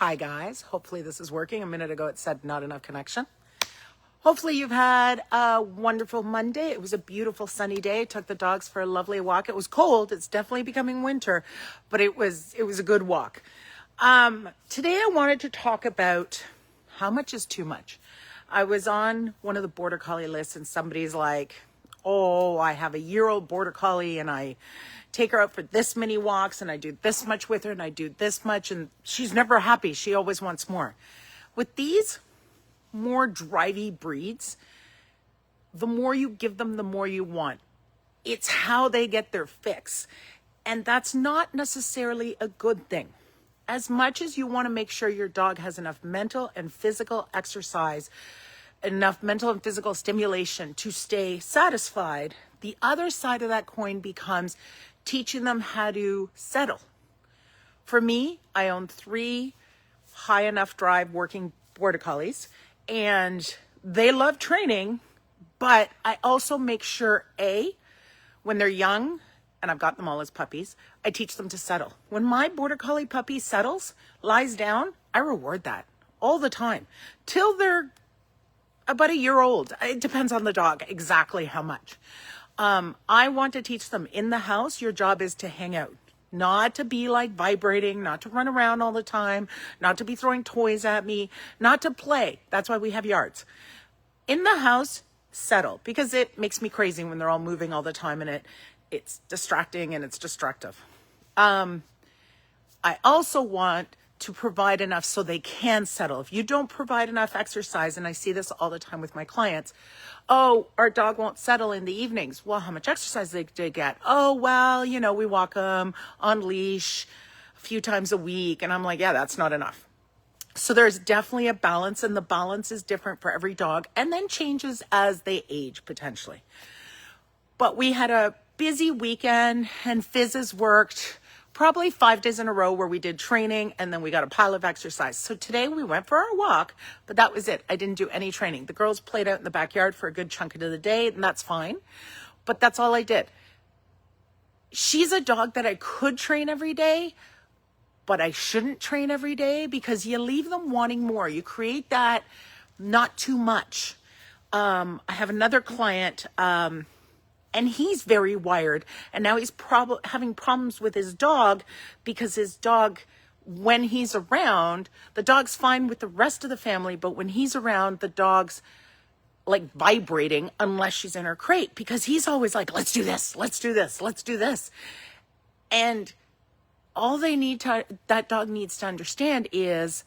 Hi guys, hopefully this is working. A minute ago it said not enough connection. Hopefully you've had a wonderful Monday. It was a beautiful sunny day. Took the dogs for a lovely walk. It was cold. It's definitely becoming winter, but it was a good walk. Today I wanted to talk about how much is too much. I was on one of the border collie lists and somebody's like, oh, I have a year-old border collie and I take her out for this many walks and I do this much with her and I do this much and she's never happy. She always wants more. With these more drivey breeds, the more you give them, the more you want. It's how they get their fix. And that's not necessarily a good thing. As much as you want to make sure your dog has enough mental and physical exercise, enough mental and physical stimulation to stay satisfied, the other side of that coin becomes teaching them how to settle. For me, I own 3 high enough drive working border collies, and they love training, but I also make sure, when they're young, and I've got them all as puppies, I teach them to settle. When my border collie puppy settles, lies down, I reward that all the time till they're about a year old. It depends on the dog exactly how much. I want to teach them in the house, your job is to hang out, not to be like vibrating, not to run around all the time, not to be throwing toys at me, not to play. That's why we have yards. In the house, settle, because it makes me crazy when they're all moving all the time and it's distracting and it's destructive. I also want to provide enough so they can settle. If you don't provide enough exercise, and I see this all the time with my clients, oh, our dog won't settle in the evenings. Well, how much exercise did they get? Oh, well, we walk them on leash a few times a week. And I'm like, yeah, that's not enough. So there's definitely a balance, and the balance is different for every dog and then changes as they age potentially. But we had a busy weekend and Fizz's worked probably 5 days in a row where we did training and then we got a pile of exercise. So today we went for our walk, but that was it. I didn't do any training. The girls played out in the backyard for a good chunk of the day, and that's fine. But that's all I did. She's a dog that I could train every day, but I shouldn't train every day because you leave them wanting more. You create that not too much. I have another client, and he's very wired, and now he's having problems with his dog because his dog, when he's around, the dog's fine with the rest of the family, but when he's around, the dog's like vibrating unless she's in her crate because he's always like, let's do this, let's do this, let's do this. And all that dog needs to understand is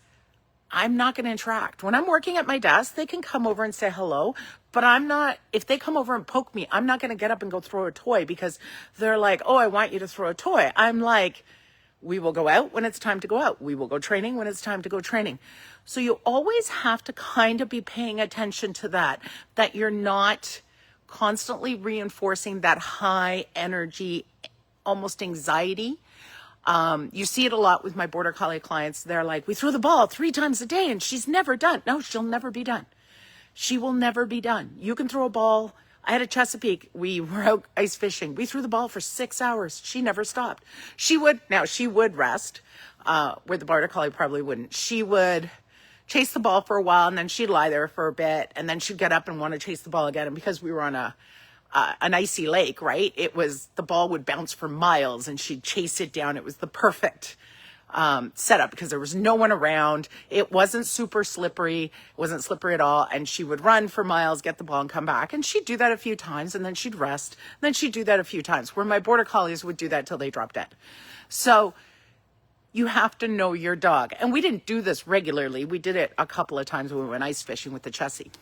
I'm not going to interact. When I'm working at my desk, they can come over and say hello, but if they come over and poke me, I'm not going to get up and go throw a toy because they're like, oh, I want you to throw a toy. I'm like, we will go out when it's time to go out. We will go training when it's time to go training. So you always have to kind of be paying attention to that you're not constantly reinforcing that high energy, almost anxiety. You see it a lot with my border collie clients. They're like, we throw the ball 3 times a day and she's never done. No, she'll never be done. She will never be done. You can throw a ball. I had a Chesapeake. We were out ice fishing. We threw the ball for 6 hours. She never stopped. She would rest, where the border collie probably wouldn't. She would chase the ball for a while and then she'd lie there for a bit and then she'd get up and want to chase the ball again. And because we were on an icy lake, right? The ball would bounce for miles and she'd chase it down. It was the perfect setup because there was no one around. It wasn't super slippery. It wasn't slippery at all. And she would run for miles, get the ball and come back. And she'd do that a few times and then she'd rest. And then she'd do that a few times where my border collies would do that till they dropped dead. So you have to know your dog. And we didn't do this regularly. We did it a couple of times when we went ice fishing with the Chessie.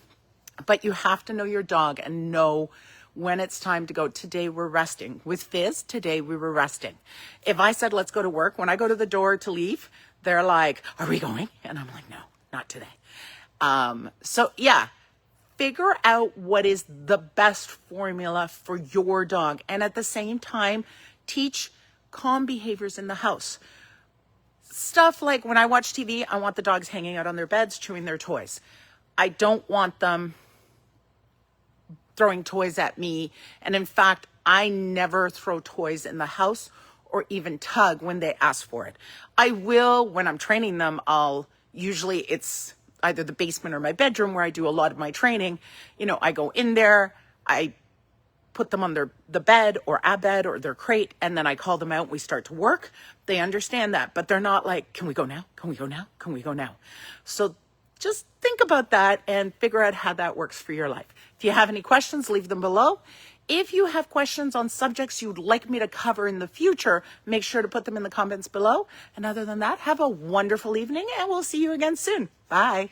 But you have to know your dog and know when it's time to go. Today we're resting. With Fizz, today we were resting. If I said, let's go to work, when I go to the door to leave, they're like, are we going? And I'm like, no, not today. So yeah, figure out what is the best formula for your dog. And at the same time, teach calm behaviors in the house. Stuff like when I watch TV, I want the dogs hanging out on their beds, chewing their toys. I don't want them throwing toys at me. And in fact, I never throw toys in the house or even tug when they ask for it. I will, when I'm training them, usually it's either the basement or my bedroom where I do a lot of my training. I go in there, I put them on the bed or a bed or their crate, and then I call them out and we start to work. They understand that, but they're not like, can we go now? Can we go now? Can we go now? So just think about that and figure out how that works for your life. If you have any questions, leave them below. If you have questions on subjects you'd like me to cover in the future, make sure to put them in the comments below. And other than that, have a wonderful evening and we'll see you again soon. Bye.